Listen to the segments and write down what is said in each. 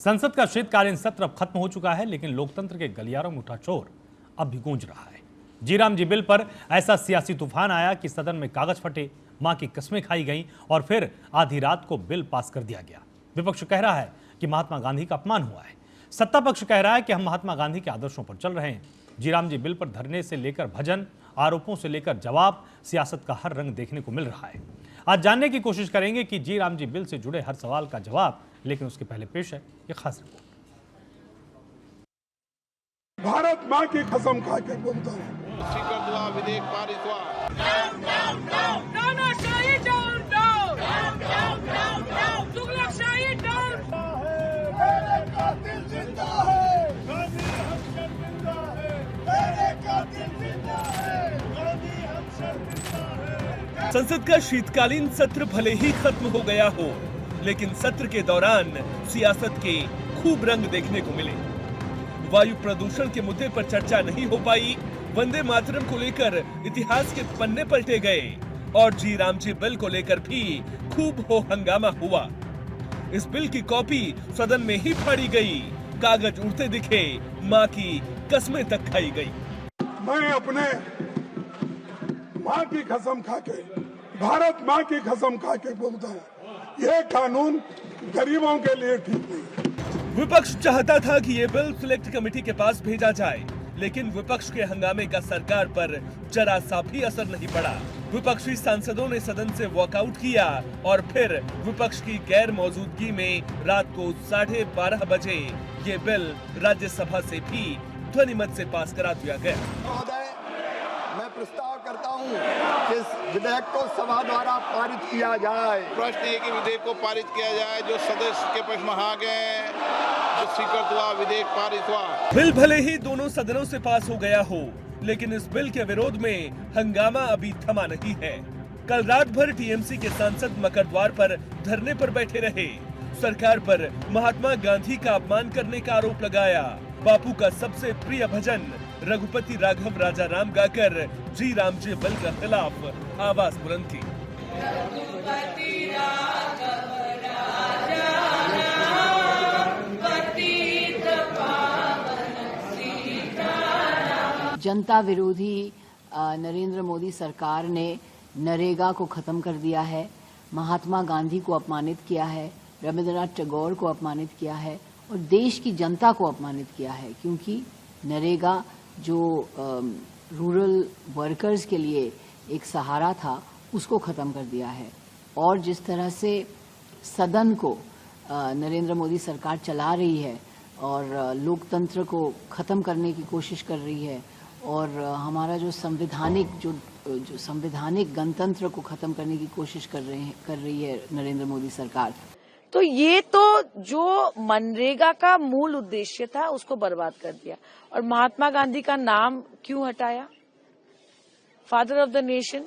संसद का शीतकालीन सत्र अब खत्म हो चुका है, लेकिन लोकतंत्र के गलियारों में उठा शोर अब भी गूंज रहा है। जीराम जी बिल पर ऐसा सियासी तूफान आया कि सदन में कागज फटे, मां की कस्में खाई गईं और फिर आधी रात को बिल पास कर दिया गया। विपक्ष कह रहा है कि महात्मा गांधी का अपमान हुआ है, सत्ता पक्ष कह रहा है कि हम महात्मा गांधी के आदर्शों पर चल रहे हैं। जीराम जी बिल पर धरने से लेकर भजन, आरोपों से लेकर जवाब, सियासत का हर रंग देखने को मिल रहा है। आज जानने की कोशिश करेंगे कि जीराम जी बिल से जुड़े हर सवाल का जवाब, लेकिन उसके पहले पेश है ये खास रिपोर्ट। भारत मां की कसम खा के बोलता हूं, विधेयक पारित हुआ। तानाशाही डाउन डाउन, तुगलकशाही डाउन। मेरे कातिल जिंदा है, गांधी हम शर्मिंदा है, मेरे कातिल जिंदा है, गांधी हम शर्मिंदा है। संसद का शीतकालीन सत्र भले ही खत्म हो गया हो, लेकिन सत्र के दौरान सियासत के खूब रंग देखने को मिले। वायु प्रदूषण के मुद्दे पर चर्चा नहीं हो पाई, वंदे मातरम को लेकर इतिहास के पन्ने पलटे गए और जीराम जी बिल को लेकर भी खूब हो हंगामा हुआ। इस बिल की कॉपी सदन में ही फाड़ी गई, कागज उड़ते दिखे, मां की कस्में तक खाई गई। मैं अपने मां की कसम खा के, भारत मां की कसम खा के बोलता हूं, ये कानून गरीबों के लिए ठीक नहीं। विपक्ष चाहता था कि ये बिल सिलेक्ट कमेटी के पास भेजा जाए, लेकिन विपक्ष के हंगामे का सरकार पर जरा सा भी असर नहीं पड़ा। विपक्षी सांसदों ने सदन से वॉकआउट किया और फिर विपक्ष की गैर मौजूदगी में रात को 12:30 बजे ये बिल राज्यसभा से भी ध्वनिमत से पास करा दिया गया। मैं प्रस्ताव करता हूं कि इस विधेयक को सभा द्वारा पारित किया जाए। प्रश्न है कि विधेयक को पारित किया जाए। जो सदस्य के पक्ष में आ गए, जो स्वीकृत हुआ, विधेयक पारित हुआ। बिल भले ही दोनों सदनों से पास हो गया हो, लेकिन इस बिल के विरोध में हंगामा अभी थमा नहीं है। कल रात भर टीएमसी के सांसद मकरद्वार पर धरने पर बैठे रहे, सरकार पर महात्मा गांधी का अपमान करने का आरोप लगाया। बापू का सबसे प्रिय भजन रघुपति राघव राजा राम गाकर जीराम जी बिल के खिलाफ आवाज बुलंद की। जनता विरोधी नरेंद्र मोदी सरकार ने नरेगा को खत्म कर दिया है, महात्मा गांधी को अपमानित किया है, रविंद्रनाथ टैगोर को अपमानित किया है और देश की जनता को अपमानित किया है, क्योंकि नरेगा जो रूरल वर्कर्स के लिए एक सहारा था उसको खत्म कर दिया है। और जिस तरह से सदन को नरेंद्र मोदी सरकार चला रही है और लोकतंत्र को खत्म करने की कोशिश कर रही है और हमारा जो संवैधानिक गणतंत्र को खत्म करने की कोशिश कर रही है नरेंद्र मोदी सरकार। तो ये तो जो मनरेगा का मूल उद्देश्य था उसको बर्बाद कर दिया। और महात्मा गांधी का नाम क्यों हटाया? फादर ऑफ द नेशन,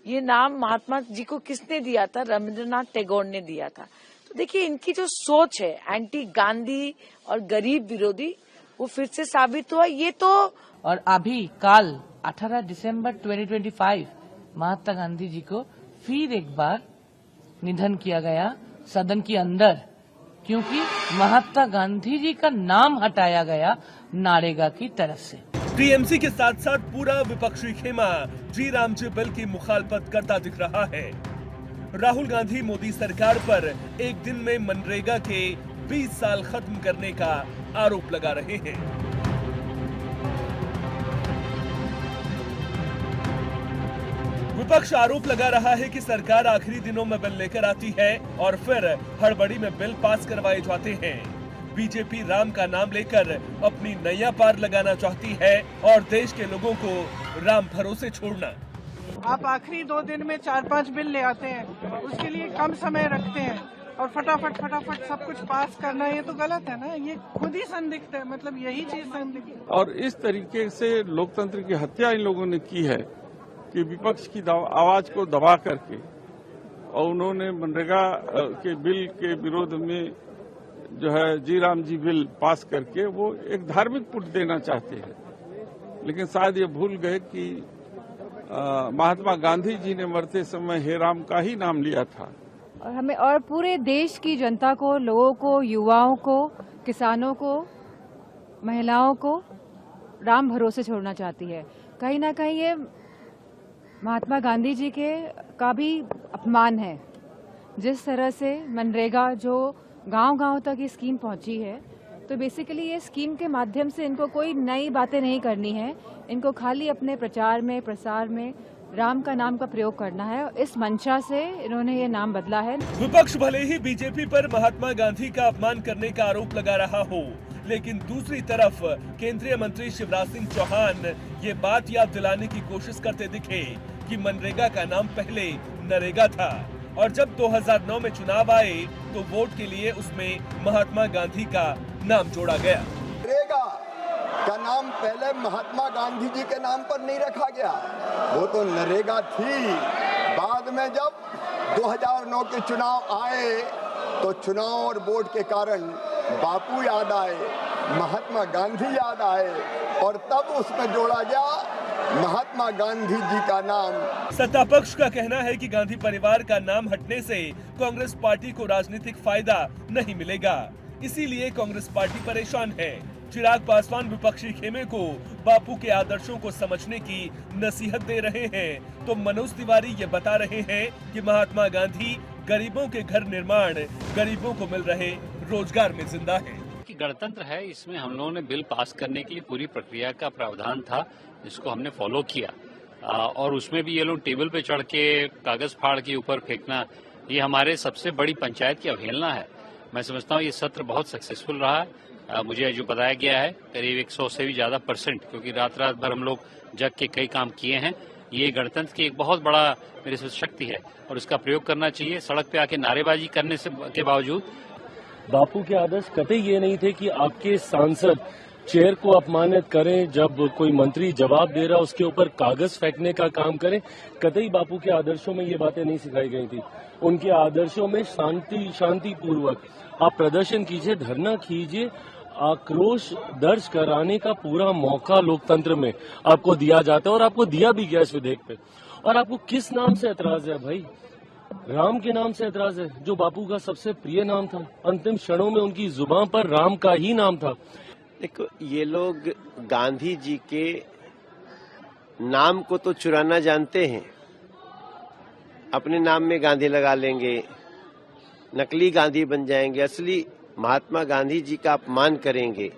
ये नाम महात्मा जी को किसने दिया था? रविंद्रनाथ टैगोर ने दिया था। तो देखिए, इनकी जो सोच है एंटी गांधी और गरीब विरोधी, वो फिर से साबित हुआ। ये तो और अभी कल 18 दिसंबर 2025 महात्मा गांधी जी को फिर एक बार निधन किया गया सदन के अंदर, क्योंकि महात्मा गांधी जी का नाम हटाया गया नरेगा की तरफ से। टीएमसी के साथ साथ पूरा विपक्षी खेमा जीराम जी बिल की मुखालफत करता दिख रहा है। राहुल गांधी मोदी सरकार पर एक दिन में मनरेगा के 20 साल खत्म करने का आरोप लगा रहे हैं। विपक्ष आरोप लगा रहा है कि सरकार आखिरी दिनों में बिल लेकर आती है और फिर हड़बड़ी में बिल पास करवाए जाते हैं। बीजेपी राम का नाम लेकर अपनी नैया पार लगाना चाहती है और देश के लोगों को राम भरोसे छोड़ना। आप आखिरी 2 दिन में 4-5 बिल ले आते हैं, उसके लिए कम समय रखते हैं और फटाफट सब कुछ पास करना, ये तो गलत है ना। ये खुद ही संदिग्ध है, मतलब यही चीज संदिग्ध है। और इस तरीके से लोकतंत्र की हत्या इन लोगों ने की है कि विपक्ष की आवाज को दबा करके और उन्होंने मनरेगा के बिल के विरोध में जो है जीराम जी बिल पास करके वो एक धार्मिक पुट देना चाहते हैं, लेकिन शायद ये भूल गए कि महात्मा गांधी जी ने मरते समय हे राम का ही नाम लिया था। और हमें और पूरे देश की जनता को, लोगों को, युवाओं को किसानों को, महिलाओं को राम भरोसे छोड़ना चाहती है। कहीं ना कहीं ये महात्मा गांधी जी का भी अपमान है। जिस तरह से मनरेगा जो गांव-गांव तक ये स्कीम पहुंची है, तो बेसिकली ये स्कीम के माध्यम से इनको कोई नई बातें नहीं करनी है, इनको खाली अपने प्रचार में, प्रसार में राम का नाम का प्रयोग करना है। इस मंशा से इन्होंने ये नाम बदला है। विपक्ष भले ही बीजेपी पर महात्मा गांधी का अपमान करने का आरोप लगा रहा हो, लेकिन दूसरी तरफ केंद्रीय मंत्री शिवराज सिंह चौहान ये बात याद दिलाने की कोशिश करते दिखे कि मनरेगा का नाम पहले नरेगा था और जब 2009 में चुनाव आए तो वोट के लिए उसमें महात्मा गांधी का नाम जोड़ा गया। नरेगा का नाम पहले महात्मा गांधी जी के नाम पर नहीं रखा गया, वो तो नरेगा थी। बाद में जब 2009 के चुनाव आए तो चुनाव और वोट के कारण बापू याद आए, महात्मा गांधी याद आए और तब उसमें जोड़ा गया महात्मा गांधी जी का नाम। सत्ता पक्ष का कहना है कि गांधी परिवार का नाम हटने से कांग्रेस पार्टी को राजनीतिक फायदा नहीं मिलेगा, इसीलिए कांग्रेस पार्टी परेशान है। चिराग पासवान विपक्षी खेमे को बापू के आदर्शों को समझने की नसीहत दे रहे हैं, तो मनोज तिवारी ये बता रहे हैं कि महात्मा गांधी गरीबों के घर निर्माण, गरीबों को मिल रहे रोजगार में जिंदा है। कि गणतंत्र है, इसमें हम लोगों ने बिल पास करने के लिए पूरी प्रक्रिया का प्रावधान था, जिसको हमने फॉलो किया और उसमें भी ये लोग टेबल पे चढ़ के कागज फाड़ के ऊपर फेंकना, ये हमारे सबसे बड़ी पंचायत की अवहेलना है। मैं समझता हूँ ये सत्र बहुत सक्सेसफुल रहा है। मुझे जो बताया गया है करीब 100 से भी ज्यादा %, क्योंकि रात भर हम लोग जग के कई काम किए हैं। ये गणतंत्र की एक बहुत बड़ा मेरे से शक्ति है और इसका प्रयोग करना चाहिए। सड़क पे आके नारेबाजी करने के बावजूद बापू के आदर्श कतई ये नहीं थे कि आपके सांसद चेयर को अपमानित करें, जब कोई मंत्री जवाब दे रहा उसके ऊपर कागज फेंकने का काम करें। कतई बापू के आदर्शों में ये बातें नहीं सिखाई गई थी। उनके आदर्शों में शांतिपूर्वक आप प्रदर्शन कीजिए, धरना कीजिए, आक्रोश दर्ज कराने का पूरा मौका लोकतंत्र में आपको दिया जाता है और आपको दिया भी गया इस विधेयक पे। और आपको किस नाम से एतराज है भाई? राम के नाम से एतराज है, जो बापू का सबसे प्रिय नाम था। अंतिम क्षणों में उनकी जुबान पर राम का ही नाम था। देखो, ये लोग गांधी जी के नाम को तो चुराना जानते हैं, अपने नाम में गांधी लगा लेंगे, नकली गांधी बन जाएंगे, असली महात्मा गांधी जी का अपमान करेंगे।